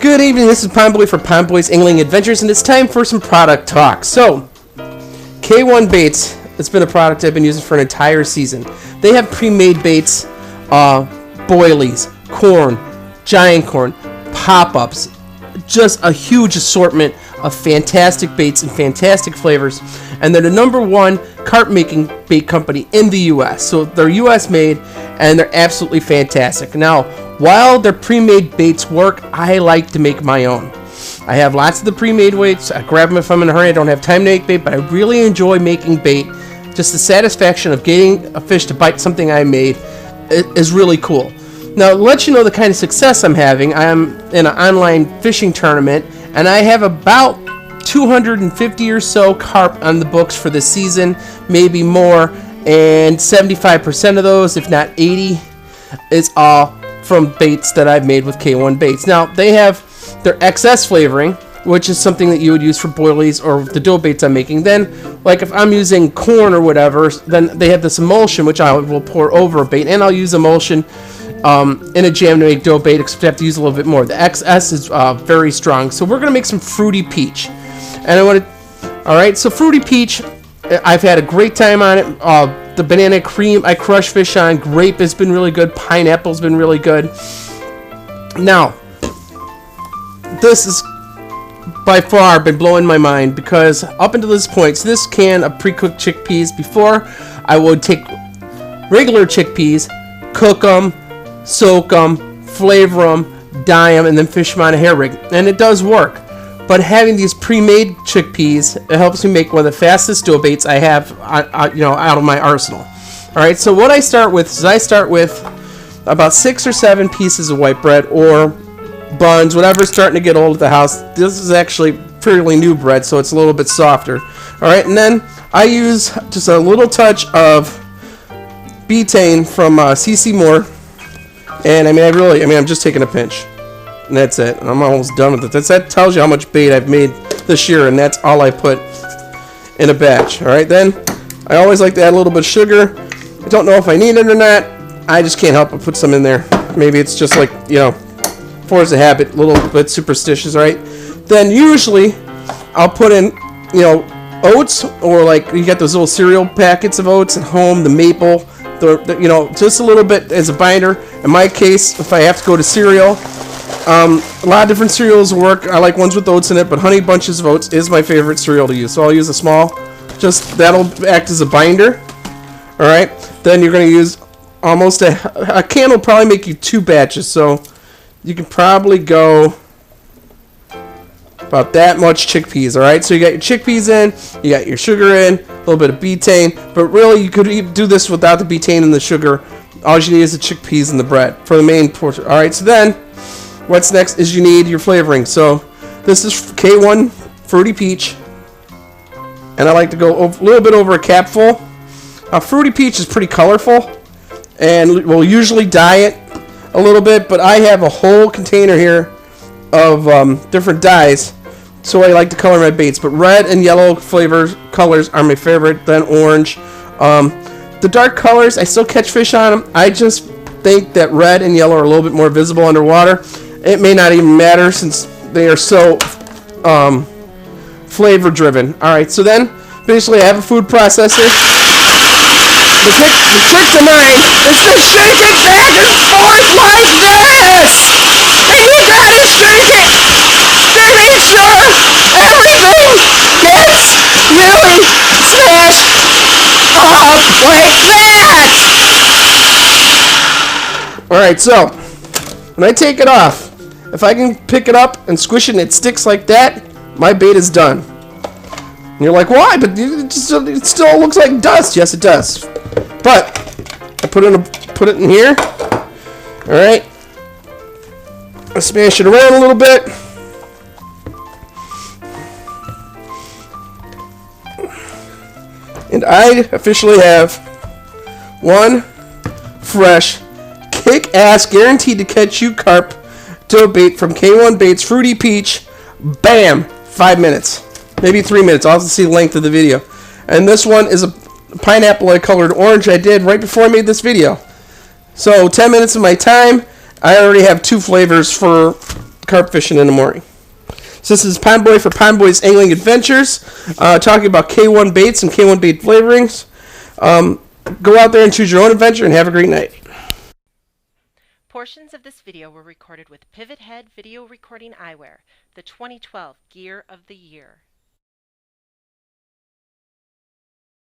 Good evening, this is Pond Boy for Pond Boy's Angling Adventures, and it's time for some product talk. So, K1 Baits, it's been a product I've been using for an entire season. They have pre-made baits, boilies, corn, giant corn, pop-ups, just a huge assortment of fantastic baits and fantastic flavors, and they're the #1 carp making bait company in the U.S. So they're U.S. made, and they're absolutely fantastic. Now, while their pre-made baits work, I like to make my own. I have lots of the pre-made baits. I grab them if I'm in a hurry. I don't have time to make bait, but I really enjoy making bait. Just the satisfaction of getting a fish to bite something I made is really cool. Now, to let you know the kind of success I'm having, I'm in an online fishing tournament, and I have about 250 or so carp on the books for this season, maybe more, and 75% of those, if not 80, is all from baits that I've made with K1 Baits. Now, they have their XS flavoring, which is something that you would use for boilies or the dough baits I'm making. Then, like if I'm using corn or whatever, then they have this emulsion, which I will pour over a bait, and I'll use emulsion in a jam to make dough bait, except I have to use a little bit more. The XS is very strong. So we're going to make some Fruity Peach. And I want to, alright, so Fruity Peach, I've had a great time on it. The banana cream I crush fish on. Grape has been really good. Pineapple's been really good. Now, this is by far been blowing my mind because up until this point, so this can of pre-cooked chickpeas, before I would take regular chickpeas, cook them, soak them, flavor them, dye them, and then fish them on a hair rig. And it does work. But having these pre-made chickpeas, it helps me make one of the fastest dough baits I have, out of my arsenal. All right, so what I start with is I start with about 6 or 7 pieces of white bread or buns, whatever's starting to get old at the house. This is actually fairly new bread, so it's a little bit softer. All right, and then I use just a little touch of betaine from CC Moore, and I'm just taking a pinch. And that's it. I'm almost done with it. That tells you how much bait I've made this year, and that's all I put in a batch. All right, then I always like to add a little bit of sugar. I don't know if I need it or not. I just can't help but put some in there. Maybe it's just like, force a habit, a little bit superstitious, right? Then usually I'll put in, oats, or like you get those little cereal packets of oats at home, the maple, just a little bit as a binder. In my case, if I have to go to cereal, a lot of different cereals work. I like ones with oats in it, but Honey Bunches of Oats is my favorite cereal to use. So I'll use a small, that'll act as a binder. All right. Then you're going to use almost a can will probably make you 2 batches. So you can probably go about that much chickpeas. All right. So you got your chickpeas in, you got your sugar in, a little bit of betaine, but really you could even do this without the betaine and the sugar. All you need is the chickpeas and the bread for the main portion. All right. So then, what's next is you need your flavoring. So this is K1 Fruity Peach, and I like to go a little bit over a capful. Fruity Peach is pretty colorful, and we'll usually dye it a little bit, but I have a whole container here of different dyes, so I like to color my baits. But red and yellow colors are my favorite, then orange. The dark colors, I still catch fish on them. I just think that red and yellow are a little bit more visible underwater. It may not even matter since they are so flavor driven. Alright, so then basically I have a food processor. The trick to mine is to shake it back and forth like this! And you gotta shake it to make sure everything gets really smashed up like that! Alright, so when I take it off, if I can pick it up and squish it and it sticks like that, my bait is done. And you're like, why? But it still looks like dust. Yes, it does. But I put it in here. All right. I smash it around a little bit. And I officially have one fresh, kick-ass, guaranteed to catch you carp dough bait from K1 Baits Fruity Peach. Bam! 5 minutes. Maybe 3 minutes. I'll have to see the length of the video. And this one is a pineapple I colored orange I did right before I made this video. So 10 minutes of my time. I already have 2 flavors for carp fishing in the morning. So this is Pond Boy for Pond Boy's Angling Adventures, talking about K1 baits and K1 bait flavorings. Go out there and choose your own adventure and have a great night. Portions of this video were recorded with Pivot Head Video Recording Eyewear, the 2012 Gear of the Year.